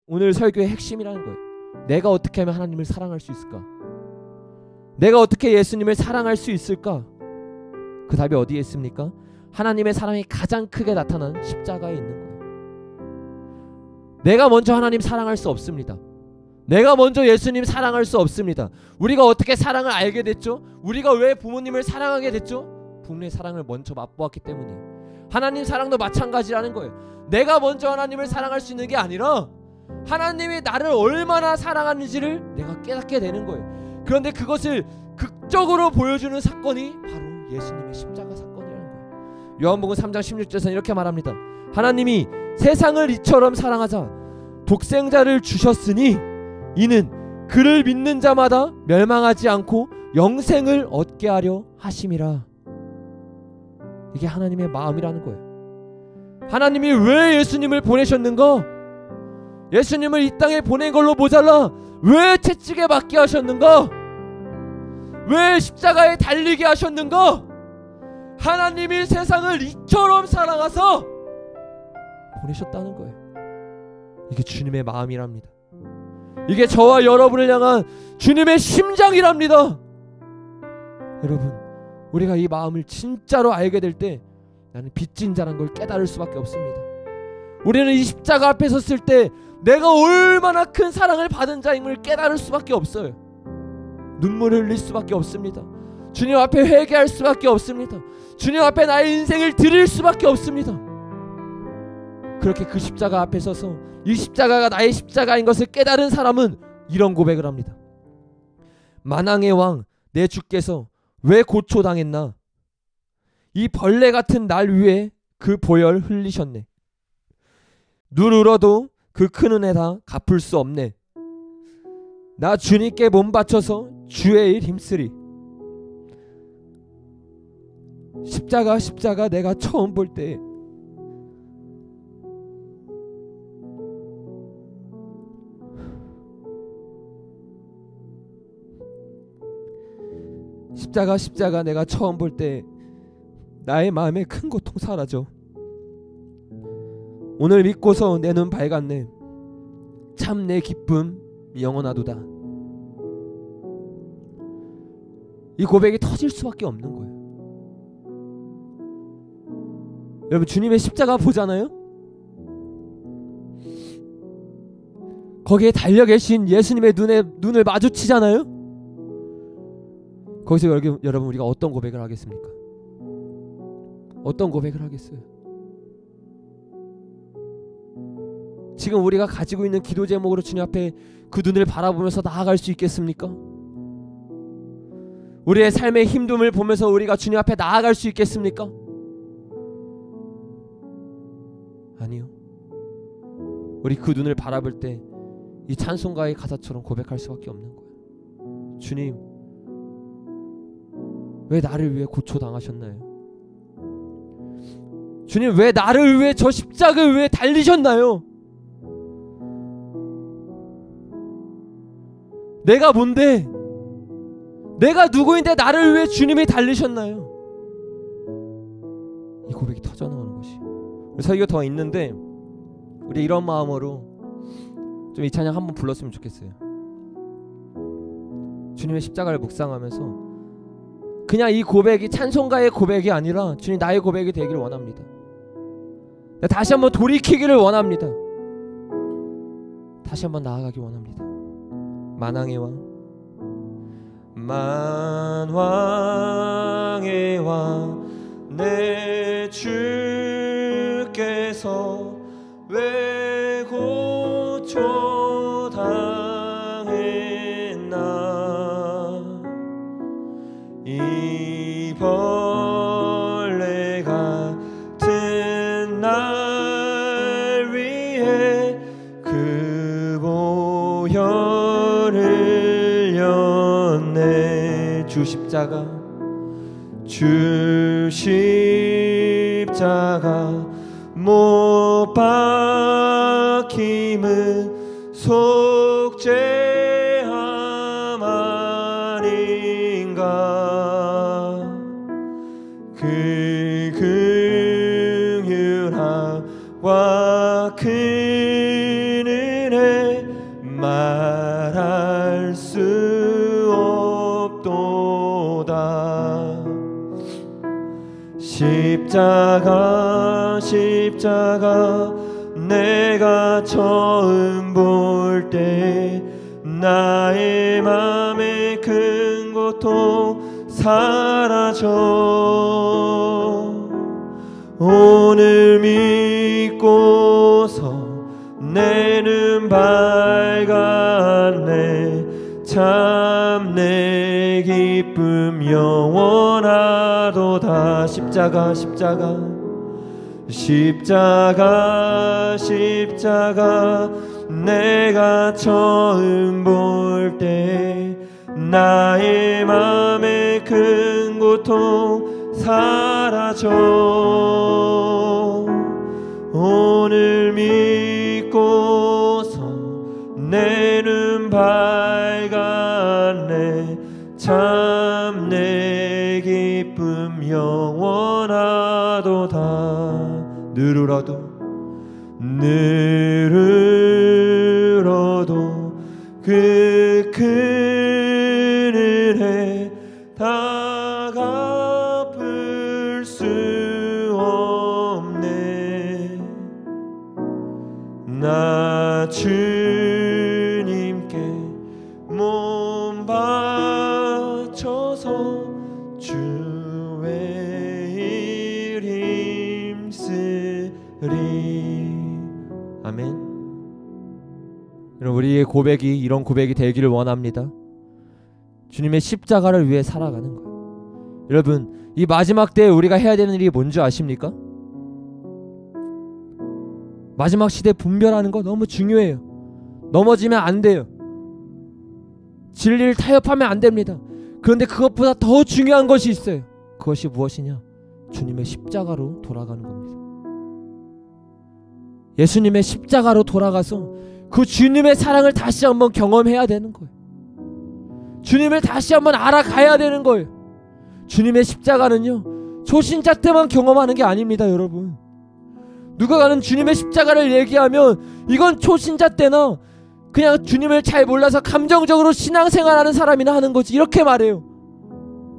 오늘 설교의 핵심이라는 거예요. 내가 어떻게 하면 하나님을 사랑할 수 있을까? 내가 어떻게 예수님을 사랑할 수 있을까? 그 답이 어디에 있습니까? 하나님의 사랑이 가장 크게 나타난 십자가에 있는 거예요. 내가 먼저 하나님 사랑할 수 없습니다. 내가 먼저 예수님 사랑할 수 없습니다. 우리가 어떻게 사랑을 알게 됐죠? 우리가 왜 부모님을 사랑하게 됐죠? 부모님의 사랑을 먼저 맛보았기 때문이에요. 하나님 사랑도 마찬가지라는 거예요. 내가 먼저 하나님을 사랑할 수 있는 게 아니라 하나님이 나를 얼마나 사랑하는지를 내가 깨닫게 되는 거예요. 그런데 그것을 극적으로 보여주는 사건이 바로 예수님의 십자가 사건이라는 거예요. 요한복음 3장 16절에서는 이렇게 말합니다. 하나님이 세상을 이처럼 사랑하사 독생자를 주셨으니 이는 그를 믿는 자마다 멸망하지 않고 영생을 얻게 하려 하심이라. 이게 하나님의 마음이라는 거예요. 하나님이 왜 예수님을 보내셨는가? 예수님을 이 땅에 보낸 걸로 모자라 왜 채찍에 맞게 하셨는가? 왜 십자가에 달리게 하셨는가? 하나님이 세상을 이처럼 사랑하사 보내셨다는 거예요. 이게 주님의 마음이랍니다. 이게 저와 여러분을 향한 주님의 심장이랍니다. 여러분, 우리가 이 마음을 진짜로 알게 될 때 나는 빚진 자란 걸 깨달을 수밖에 없습니다. 우리는 이 십자가 앞에 섰을 때 내가 얼마나 큰 사랑을 받은 자임을 깨달을 수밖에 없어요. 눈물을 흘릴 수밖에 없습니다. 주님 앞에 회개할 수밖에 없습니다. 주님 앞에 나의 인생을 드릴 수밖에 없습니다. 그렇게 그 십자가 앞에 서서 이 십자가가 나의 십자가인 것을 깨달은 사람은 이런 고백을 합니다. 만왕의 왕 내 주께서 왜 고초당했나? 이 벌레 같은 날 위에 그 보혈 흘리셨네. 눈 울어도 그 큰 은혜 다 갚을 수 없네. 나 주님께 몸 바쳐서 주의 일 힘쓰리. 십자가 내가 처음 볼 때 십자가 내가 처음 볼 때 나의 마음에 큰 고통 사라져. 오늘 믿고서 내 눈 밝았네. 참 내 기쁨 영원하도다. 이 고백이 터질 수밖에 없는 거예요. 여러분, 주님의 십자가 보잖아요. 거기에 달려 계신 예수님의 눈을 마주치잖아요. 거기서 여러분 우리가 어떤 고백을 하겠습니까? 어떤 고백을 하겠어요? 지금 우리가 가지고 있는 기도 제목으로 주님 앞에 그 눈을 바라보면서 나아갈 수 있겠습니까? 우리의 삶의 힘듦을 보면서 우리가 주님 앞에 나아갈 수 있겠습니까? 아니요. 우리 그 눈을 바라볼 때 이 찬송가의 가사처럼 고백할 수밖에 없는 거예요. 주님, 왜 나를 위해 고초당하셨나요? 주님, 왜 나를 위해 저 십자가를 위해 달리셨나요? 내가 뭔데? 내가 누구인데 나를 위해 주님이 달리셨나요? 이 고백이 터져나오는 것이. 설교 더 있는데 우리 이런 마음으로 좀 이 찬양 한번 불렀으면 좋겠어요. 주님의 십자가를 묵상하면서 그냥 이 고백이 찬송가의 고백이 아니라 주님 나의 고백이 되기를 원합니다. 다시 한번 돌이키기를 원합니다. 다시 한번 나아가기 원합니다. 만왕의 왕, 만왕의 왕 내 주께서 왜 고초당했나? 이 벌레 같은 날 위해 그 보혈을 흘렸네. 주 십자가 못 박힘은 속죄함 아닌가? 그 긍휼함과 큰 은혜 말할 수 없도다. 십자가 십자가 내가 처음 볼 때 나의 맘의 큰 고통 사라져. 오늘 믿고서 내 눈 밝았네. 참 내 기쁨 영원하도다. 십자가 십자가 십자가 십자가 내가 처음 볼 때 나의 맘의 큰 고통 사라져. 오늘 믿고서 내 눈 밝았네. 참 내 기쁨 영원하도다. 늘으러도 그 큰 은혜 다 갚을 수 없네. 나 주님께 몸 바쳐서 주의 일 힘쓰리. 아멘. 여러분, 우리의 고백이 이런 고백이 되기를 원합니다. 주님의 십자가를 위해 살아가는 거예요. 여러분, 이 마지막 때에 우리가 해야 되는 일이 뭔지 아십니까? 마지막 시대에 분별하는 거 너무 중요해요. 넘어지면 안 돼요. 진리를 타협하면 안 됩니다. 그런데 그것보다 더 중요한 것이 있어요. 그것이 무엇이냐? 주님의 십자가로 돌아가는 겁니다. 예수님의 십자가로 돌아가서 그 주님의 사랑을 다시 한번 경험해야 되는 거예요. 주님을 다시 한번 알아가야 되는 거예요. 주님의 십자가는요, 초신자 때만 경험하는 게 아닙니다. 여러분, 누가가는 주님의 십자가를 얘기하면 이건 초신자 때나 그냥 주님을 잘 몰라서 감정적으로 신앙생활하는 사람이나 하는 거지, 이렇게 말해요.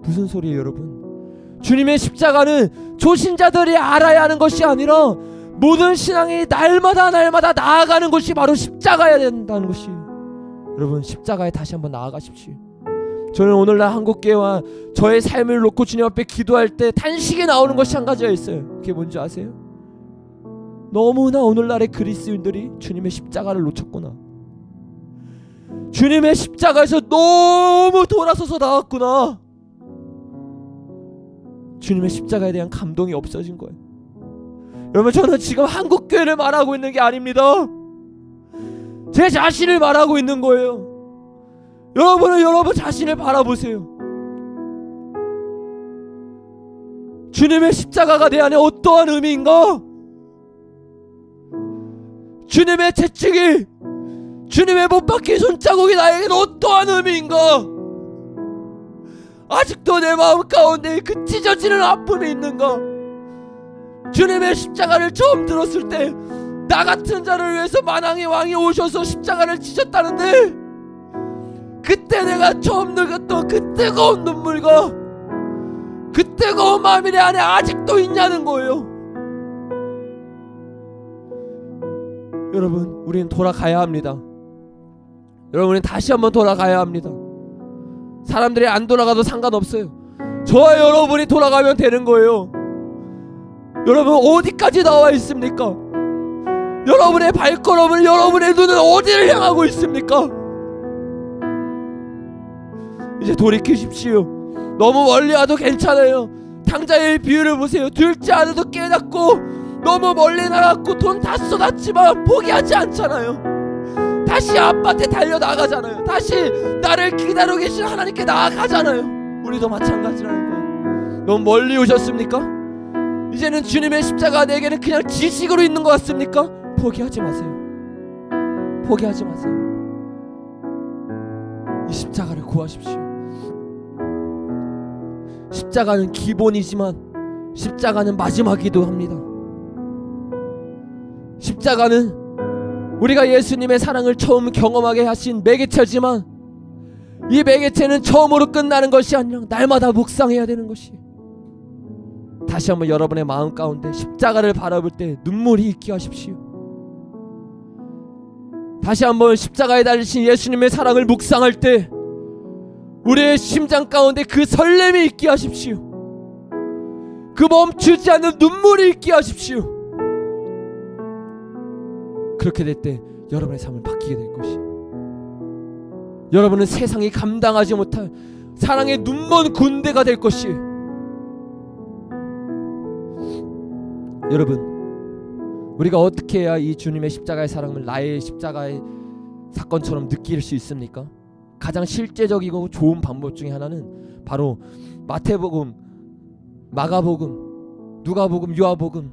무슨 소리예요 여러분? 주님의 십자가는 초신자들이 알아야 하는 것이 아니라 모든 신앙이 날마다 나아가는 것이 바로 십자가여야 된다는 것이. 여러분, 십자가에 다시 한번 나아가십시오. 저는 오늘날 한국교회와 저의 삶을 놓고 주님 앞에 기도할 때 단식이 나오는 것이 한 가지가 있어요. 그게 뭔지 아세요? 너무나 오늘날의 그리스도인들이 주님의 십자가를 놓쳤구나. 주님의 십자가에서 너무 돌아서서 나왔구나. 주님의 십자가에 대한 감동이 없어진 거예요. 여러분, 저는 지금 한국교회를 말하고 있는 게 아닙니다. 제 자신을 말하고 있는 거예요. 여러분은 여러분 자신을 바라보세요. 주님의 십자가가 내 안에 어떠한 의미인가? 주님의 채찍이, 주님의 못 박힌 손자국이 나에게는 어떠한 의미인가? 아직도 내 마음 가운데 그 찢어지는 아픔이 있는가? 주님의 십자가를 처음 들었을 때 나 같은 자를 위해서 만왕의 왕이 오셔서 십자가를 지셨다는데, 그때 내가 처음 느꼈던 그 뜨거운 눈물과 그 뜨거운 마음이 내 안에 아직도 있냐는 거예요. 여러분, 우리는 돌아가야 합니다. 여러분, 우리는 다시 한번 돌아가야 합니다. 사람들이 안 돌아가도 상관없어요. 저와 여러분이 돌아가면 되는 거예요. 여러분, 어디까지 나와 있습니까? 여러분의 발걸음을, 여러분의 눈은 어디를 향하고 있습니까? 이제 돌이키십시오. 너무 멀리 와도 괜찮아요. 탕자의 비유를 보세요. 둘째 아들도 깨닫고 너무 멀리 나갔고 돈 다 쏟았지만 포기하지 않잖아요. 다시 아빠한테 달려나가잖아요. 다시 나를 기다리고 계신 하나님께 나아가잖아요. 우리도 마찬가지라는 거예요. 너무 멀리 오셨습니까? 이제는 주님의 십자가 내게는 그냥 지식으로 있는 것 같습니까? 포기하지 마세요. 포기하지 마세요. 이 십자가를 구하십시오. 십자가는 기본이지만 십자가는 마지막이기도 합니다. 십자가는 우리가 예수님의 사랑을 처음 경험하게 하신 매개체지만 이 매개체는 처음으로 끝나는 것이 아니라 날마다 묵상해야 되는 것이. 다시 한번 여러분의 마음 가운데 십자가를 바라볼 때 눈물이 있게 하십시오. 다시 한번 십자가에 달리신 예수님의 사랑을 묵상할 때 우리의 심장 가운데 그 설렘이 있게 하십시오. 그 멈추지 않는 눈물이 있게 하십시오. 그렇게 될 때 여러분의 삶을 바뀌게 될 것이에요. 여러분은 세상이 감당하지 못할 사랑의 눈먼 군대가 될 것이에요. 여러분, 우리가 어떻게 해야 이 주님의 십자가의 사랑을 나의 십자가의 사건처럼 느낄 수 있습니까? 가장 실제적이고 좋은 방법 중에 하나는 바로 마태복음, 마가복음, 누가복음, 요한복음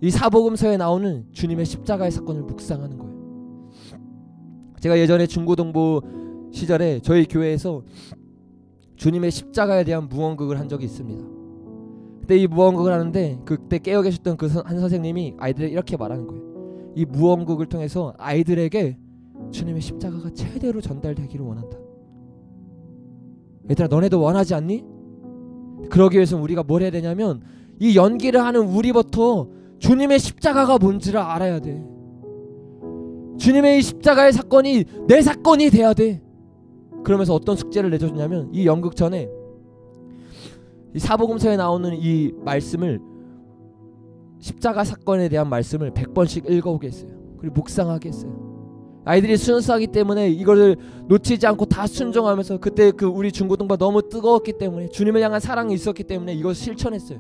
이 사복음서에 나오는 주님의 십자가의 사건을 묵상하는 거예요. 제가 예전에 중고등부 시절에 저희 교회에서 주님의 십자가에 대한 무언극을 한 적이 있습니다. 그때 이 무언극을 하는데 그때 깨어 계셨던 그 한 선생님이 아이들에게 이렇게 말하는 거예요. 이 무언극을 통해서 아이들에게 주님의 십자가가 제대로 전달되기를 원한다. 얘들아, 너네도 원하지 않니? 그러기 위해서 우리가 뭘 해야 되냐면 이 연기를 하는 우리부터 주님의 십자가가 뭔지를 알아야 돼. 주님의 이 십자가의 사건이 내 사건이 돼야 돼. 그러면서 어떤 숙제를 내줬냐면 이 연극 전에 이 사복음서에 나오는 이 말씀을, 십자가 사건에 대한 말씀을 100번씩 읽어오게 했어요. 그리고 묵상하게 했어요. 아이들이 순수하기 때문에 이거를 놓치지 않고 다 순종하면서, 그때 그 우리 중고등부가 너무 뜨거웠기 때문에, 주님을 향한 사랑이 있었기 때문에 이걸 실천했어요.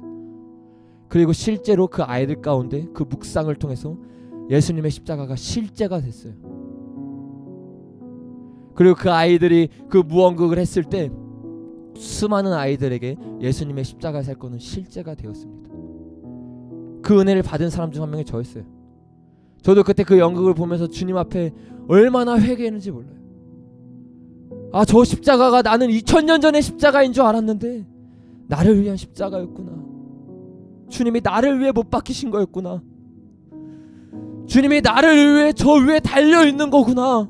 그리고 실제로 그 아이들 가운데 그 묵상을 통해서 예수님의 십자가가 실제가 됐어요. 그리고 그 아이들이 그 무언극을 했을 때 수많은 아이들에게 예수님의 십자가의 사건은 실제가 되었습니다. 그 은혜를 받은 사람 중 한 명이 저였어요. 저도 그때 그 연극을 보면서 주님 앞에 얼마나 회개했는지 몰라요. 아, 저 십자가가 나는 2000년 전의 십자가인 줄 알았는데 나를 위한 십자가였구나. 주님이 나를 위해 못 박히신 거였구나. 주님이 나를 위해 저 위에 달려있는 거구나.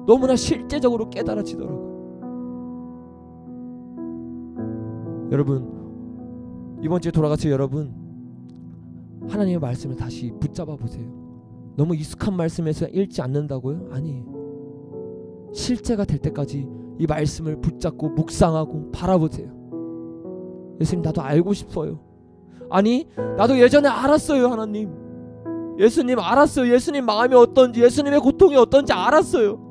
너무나 실제적으로 깨달아지더라고요. 여러분, 이번 주에 돌아가서 여러분 하나님의 말씀을 다시 붙잡아 보세요. 너무 익숙한 말씀에서 읽지 않는다고요? 아니에요. 실제가 될 때까지 이 말씀을 붙잡고 묵상하고 바라보세요. 예수님, 나도 알고 싶어요. 아니, 나도 예전에 알았어요. 하나님, 예수님 알았어요. 예수님 마음이 어떤지, 예수님의 고통이 어떤지 알았어요.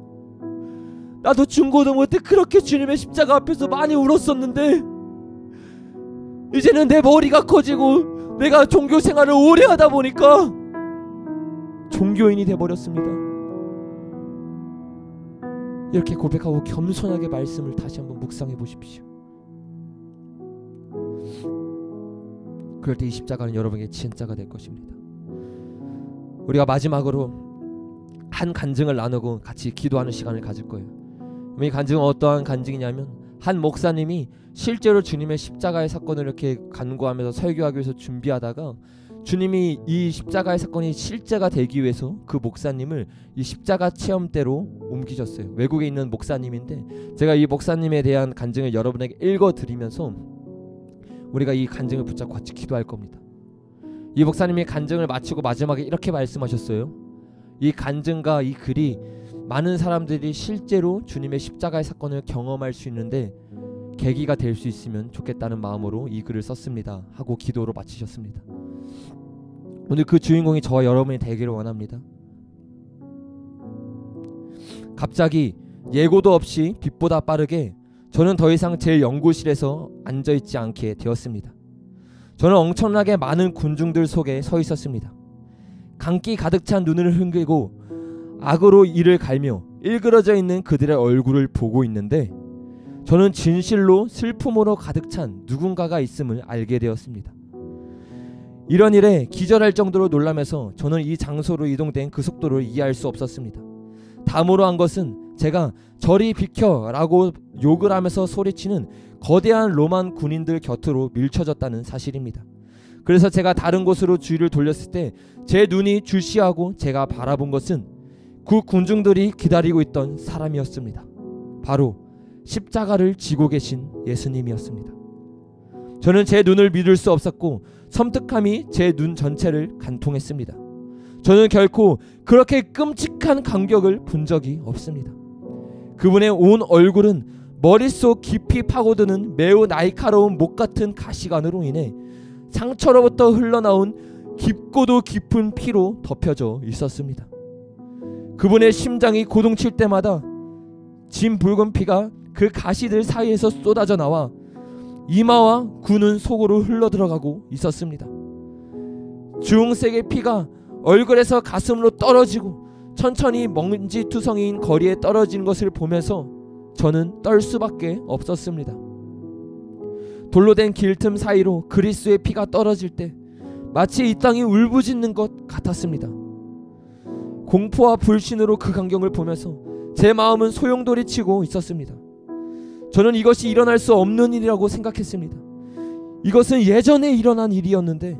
나도 중고등부 때 그렇게 주님의 십자가 앞에서 많이 울었었는데 이제는 내 머리가 커지고 내가 종교 생활을 오래 하다 보니까 종교인이 돼버렸습니다. 이렇게 고백하고 겸손하게 말씀을 다시 한번 묵상해 보십시오. 그럴 때 이 십자가는 여러분에게 진짜가 될 것입니다. 우리가 마지막으로 한 간증을 나누고 같이 기도하는 시간을 가질 거예요. 이 간증은 어떠한 간증이냐면, 한 목사님이 실제로 주님의 십자가의 사건을 이렇게 간구하면서 설교하기 위해서 준비하다가 주님이 이 십자가의 사건이 실제가 되기 위해서 그 목사님을 이 십자가 체험대로 옮기셨어요. 외국에 있는 목사님인데, 제가 이 목사님에 대한 간증을 여러분에게 읽어드리면서 우리가 이 간증을 붙잡고 같이 기도할 겁니다. 이 목사님이 간증을 마치고 마지막에 이렇게 말씀하셨어요. 이 간증과 이 글이 많은 사람들이 실제로 주님의 십자가의 사건을 경험할 수 있는데 계기가 될 수 있으면 좋겠다는 마음으로 이 글을 썼습니다 하고 기도로 마치셨습니다. 오늘 그 주인공이 저와 여러분이 되기를 원합니다. 갑자기 예고도 없이 빛보다 빠르게 저는 더 이상 제 연구실에서 앉아있지 않게 되었습니다. 저는 엄청나게 많은 군중들 속에 서 있었습니다. 감기 가득 찬 눈을 흥기고 악으로 이를 갈며 일그러져 있는 그들의 얼굴을 보고 있는데, 저는 진실로 슬픔으로 가득 찬 누군가가 있음을 알게 되었습니다. 이런 일에 기절할 정도로 놀라면서 저는 이 장소로 이동된 그 속도를 이해할 수 없었습니다. 다음으로 한 것은 제가 저리 비켜 라고 욕을 하면서 소리치는 거대한 로만 군인들 곁으로 밀쳐졌다는 사실입니다. 그래서 제가 다른 곳으로 주의를 돌렸을 때 제 눈이 주시하고 제가 바라본 것은 그 군중들이 기다리고 있던 사람이었습니다. 바로 십자가를 지고 계신 예수님이었습니다. 저는 제 눈을 믿을 수 없었고 섬뜩함이 제 눈 전체를 관통했습니다. 저는 결코 그렇게 끔찍한 감격을 본 적이 없습니다. 그분의 온 얼굴은 머릿속 깊이 파고드는 매우 날카로운 목 같은 가시관으로 인해 상처로부터 흘러나온 깊고도 깊은 피로 덮여져 있었습니다. 그분의 심장이 고동칠 때마다 진 붉은 피가 그 가시들 사이에서 쏟아져 나와 이마와 구는 속으로 흘러들어가고 있었습니다. 주홍색의 피가 얼굴에서 가슴으로 떨어지고 천천히 먼지투성이인 거리에 떨어지는 것을 보면서 저는 떨 수밖에 없었습니다. 돌로 된 길 틈 사이로 그리스도의 피가 떨어질 때 마치 이 땅이 울부짖는 것 같았습니다. 공포와 불신으로 그 광경을 보면서 제 마음은 소용돌이치고 있었습니다. 저는 이것이 일어날 수 없는 일이라고 생각했습니다. 이것은 예전에 일어난 일이었는데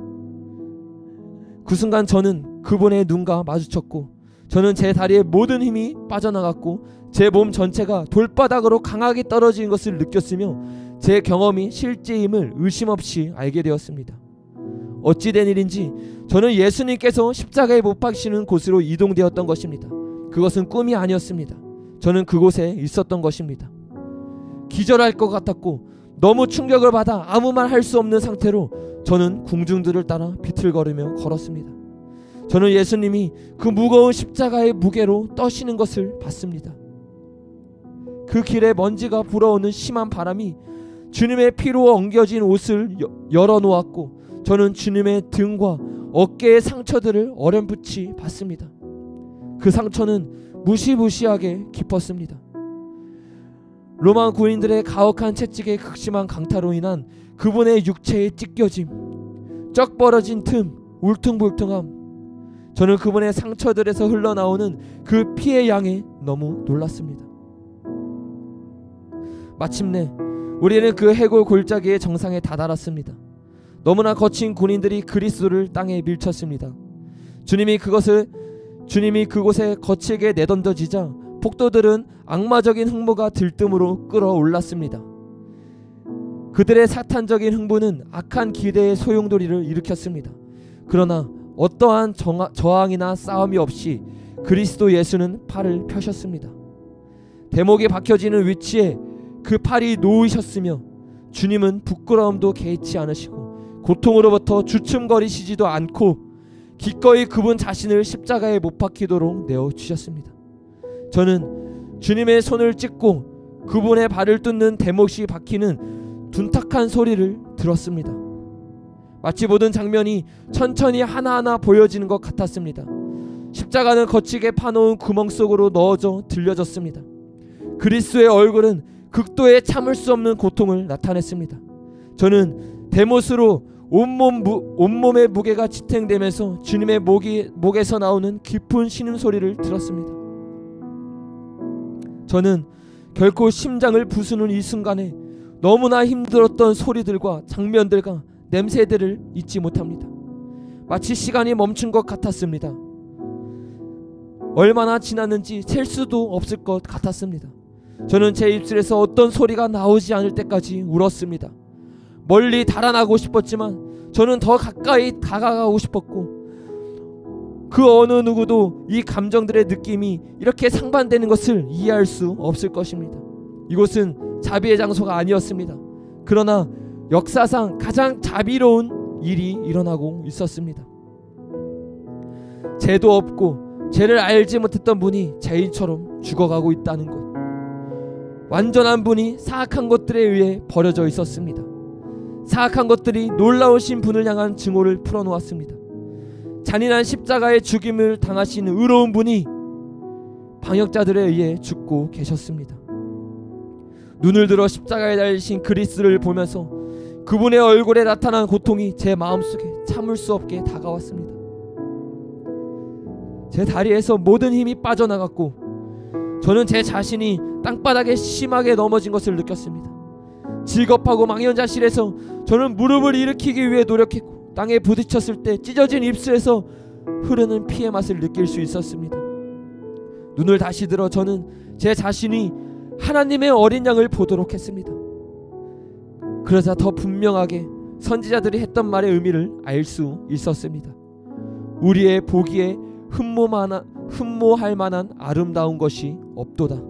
그 순간 저는 그분의 눈과 마주쳤고 저는 제 다리에 모든 힘이 빠져나갔고 제 몸 전체가 돌바닥으로 강하게 떨어지는 것을 느꼈으며 제 경험이 실제임을 의심 없이 알게 되었습니다. 어찌된 일인지 저는 예수님께서 십자가에 못 박히시는 곳으로 이동되었던 것입니다. 그것은 꿈이 아니었습니다. 저는 그곳에 있었던 것입니다. 기절할 것 같았고 너무 충격을 받아 아무 말 할 수 없는 상태로 저는 궁중들을 따라 비틀거리며 걸었습니다. 저는 예수님이 그 무거운 십자가의 무게로 떠시는 것을 봤습니다. 그 길에 먼지가 불어오는 심한 바람이 주님의 피로 엉겨진 옷을 열어놓았고 저는 주님의 등과 어깨의 상처들을 어렴풋이 봤습니다. 그 상처는 무시무시하게 깊었습니다. 로마 군인들의 가혹한 채찍의 극심한 강타로 인한 그분의 육체의 찢겨짐, 쩍 벌어진 틈, 울퉁불퉁함, 저는 그분의 상처들에서 흘러나오는 그 피의 양에 너무 놀랐습니다. 마침내 우리는 그 해골 골짜기의 정상에 다다랐습니다. 너무나 거친 군인들이 그리스도를 땅에 밀쳤습니다. 주님이 그곳에 거칠게 내던져지자 폭도들은 악마적인 흥부가 들뜸으로 끌어올랐습니다. 그들의 사탄적인 흥부는 악한 기대의 소용돌이를 일으켰습니다. 그러나 어떠한 저항이나 싸움이 없이 그리스도 예수는 팔을 펴셨습니다. 대목이 박혀지는 위치에 그 팔이 놓이셨으며 주님은 부끄러움도 개의치 않으시고 고통으로부터 주춤거리시지도 않고 기꺼이 그분 자신을 십자가에 못 박히도록 내어주셨습니다. 저는 주님의 손을 찢고 그분의 발을 뚫는 대못이 박히는 둔탁한 소리를 들었습니다. 마치 모든 장면이 천천히 하나하나 보여지는 것 같았습니다. 십자가는 거치게 파놓은 구멍 속으로 넣어져 들려졌습니다. 그리스도의 얼굴은 극도의 참을 수 없는 고통을 나타냈습니다. 저는 대못으로 온몸의 무게가 지탱되면서 주님의 목에서 나오는 깊은 신음소리를 들었습니다. 저는 결코 심장을 부수는 이 순간에 너무나 힘들었던 소리들과 장면들과 냄새들을 잊지 못합니다. 마치 시간이 멈춘 것 같았습니다. 얼마나 지났는지 셀 수도 없을 것 같았습니다. 저는 제 입술에서 어떤 소리가 나오지 않을 때까지 울었습니다. 멀리 달아나고 싶었지만 저는 더 가까이 다가가고 싶었고 그 어느 누구도 이 감정들의 느낌이 이렇게 상반되는 것을 이해할 수 없을 것입니다. 이곳은 자비의 장소가 아니었습니다. 그러나 역사상 가장 자비로운 일이 일어나고 있었습니다. 죄도 없고 죄를 알지 못했던 분이 죄인처럼 죽어가고 있다는 것, 완전한 분이 사악한 것들에 의해 버려져 있었습니다. 사악한 것들이 놀라우신 분을 향한 증오를 풀어놓았습니다. 잔인한 십자가의 죽임을 당하신 의로운 분이 방역자들에 의해 죽고 계셨습니다. 눈을 들어 십자가에 달리신 그리스도를 보면서 그분의 얼굴에 나타난 고통이 제 마음속에 참을 수 없게 다가왔습니다. 제 다리에서 모든 힘이 빠져나갔고 저는 제 자신이 땅바닥에 심하게 넘어진 것을 느꼈습니다. 질겁하고 망연자실해서 저는 무릎을 일으키기 위해 노력했고 땅에 부딪혔을 때 찢어진 입술에서 흐르는 피의 맛을 느낄 수 있었습니다. 눈을 다시 들어 저는 제 자신이 하나님의 어린 양을 보도록 했습니다. 그러자 더 분명하게 선지자들이 했던 말의 의미를 알 수 있었습니다. 우리의 보기에 흠모할 만한 아름다운 것이 없도다.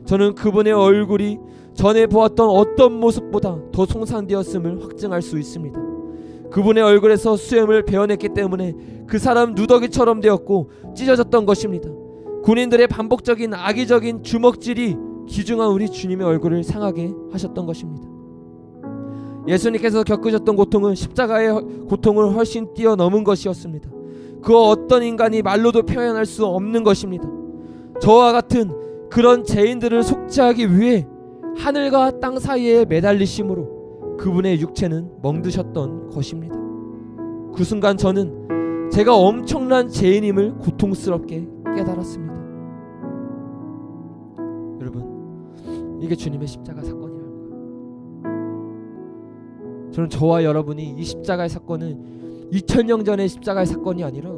저는 그분의 얼굴이 전에 보았던 어떤 모습보다 더 송산되었음을 확증할 수 있습니다. 그분의 얼굴에서 수염을 베어냈기 때문에 그 사람 누더기처럼 되었고 찢어졌던 것입니다. 군인들의 반복적인 악의적인 주먹질이 귀중한 우리 주님의 얼굴을 상하게 하셨던 것입니다. 예수님께서 겪으셨던 고통은 십자가의 고통을 훨씬 뛰어넘은 것이었습니다. 그 어떤 인간이 말로도 표현할 수 없는 것입니다. 저와 같은 그런 죄인들을 속죄하기 위해 하늘과 땅 사이에 매달리심으로 그분의 육체는 멍드셨던 것입니다. 그 순간 저는 제가 엄청난 죄인임을 고통스럽게 깨달았습니다. 여러분, 이게 주님의 십자가 사건이라는 거예요. 저는 저와 여러분이 이 십자가의 사건은 2000년 전의 십자가의 사건이 아니라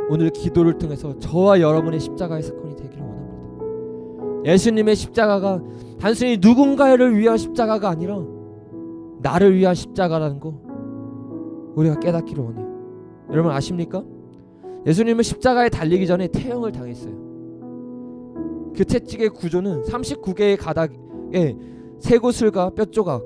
오늘 기도를 통해서 저와 여러분의 십자가의 사건이 되기를 원합니다. 예수님의 십자가가 단순히 누군가를 위한 십자가가 아니라 나를 위한 십자가라는 거 우리가 깨닫기를 원해요. 여러분 아십니까? 예수님은 십자가에 달리기 전에 태형을 당했어요. 그 채찍의 구조는 39개의 가닥에 쇠구슬과 뼈조각,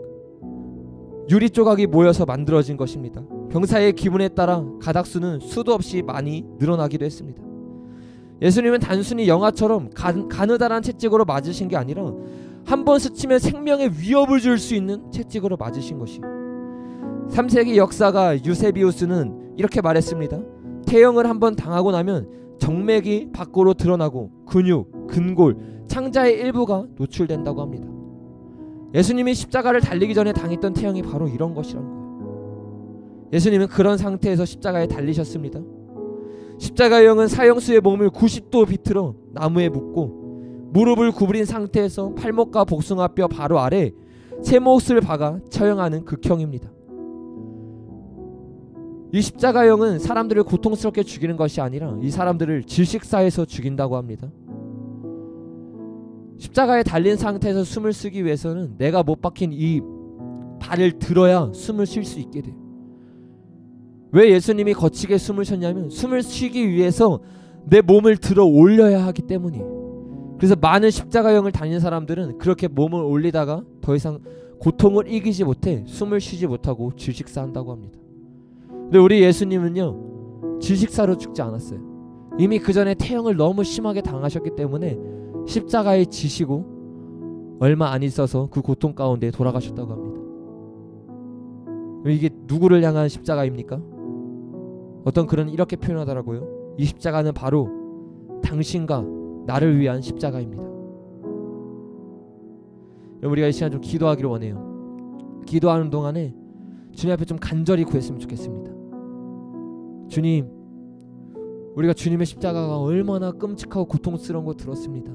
유리 조각이 모여서 만들어진 것입니다. 병사의 기분에 따라 가닥수는 수도 없이 많이 늘어나기도 했습니다. 예수님은 단순히 영화처럼 가느다란 채찍으로 맞으신 게 아니라 한 번 스치면 생명에 위협을 줄 수 있는 채찍으로 맞으신 것이. 3세기 역사가 유세비우스는 이렇게 말했습니다. 태형을 한번 당하고 나면 정맥이 밖으로 드러나고 근육, 근골, 창자의 일부가 노출된다고 합니다. 예수님이 십자가를 달리기 전에 당했던 태형이 바로 이런 것이라는 거예요. 예수님은 그런 상태에서 십자가에 달리셨습니다. 십자가의 형은 사형수의 몸을 90도 비틀어 나무에 묶고 무릎을 구부린 상태에서 팔목과 복숭아뼈 바로 아래 쇠못을 박아 처형하는 극형입니다. 이 십자가형은 사람들을 고통스럽게 죽이는 것이 아니라 이 사람들을 질식사해서 죽인다고 합니다. 십자가에 달린 상태에서 숨을 쉬기 위해서는 내가 못 박힌 이 발을 들어야 숨을 쉴 수 있게 돼요. 왜 예수님이 거치게 숨을 쉬었냐면 숨을 쉬기 위해서 내 몸을 들어 올려야 하기 때문이에요. 그래서 많은 십자가형을 달린 사람들은 그렇게 몸을 올리다가 더 이상 고통을 이기지 못해 숨을 쉬지 못하고 질식사한다고 합니다. 근데 우리 예수님은요 질식사로 죽지 않았어요. 이미 그 전에 태형을 너무 심하게 당하셨기 때문에 십자가에 지시고 얼마 안 있어서 그 고통 가운데 돌아가셨다고 합니다. 이게 누구를 향한 십자가입니까? 어떤 글은 이렇게 표현하더라고요. 이 십자가는 바로 당신과 나를 위한 십자가입니다. 우리가 이 시간 좀 기도하기를 원해요. 기도하는 동안에 주님 앞에 좀 간절히 구했으면 좋겠습니다. 주님, 우리가 주님의 십자가가 얼마나 끔찍하고 고통스러운 거 들었습니다.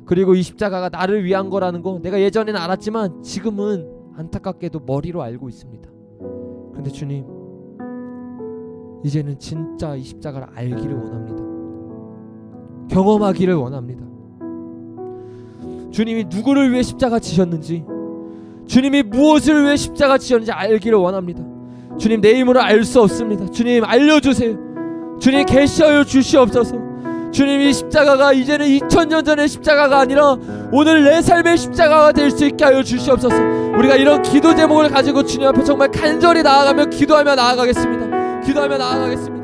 그리고 이 십자가가 나를 위한 거라는 거 내가 예전에는 알았지만 지금은 안타깝게도 머리로 알고 있습니다. 그런데 주님, 이제는 진짜 이 십자가를 알기를 원합니다. 경험하기를 원합니다. 주님이 누구를 위해 십자가 지셨는지, 주님이 무엇을 위해 십자가 지셨는지 알기를 원합니다. 주님, 내 힘으로 알 수 없습니다. 주님, 알려주세요. 주님, 계시하여 주시옵소서. 주님, 이 십자가가 이제는 2000년 전의 십자가가 아니라 오늘 내 삶의 십자가가 될 수 있게 하여 주시옵소서. 우리가 이런 기도 제목을 가지고 주님 앞에 정말 간절히 나아가며 기도하며 나아가겠습니다. 기도하며 나아가겠습니다.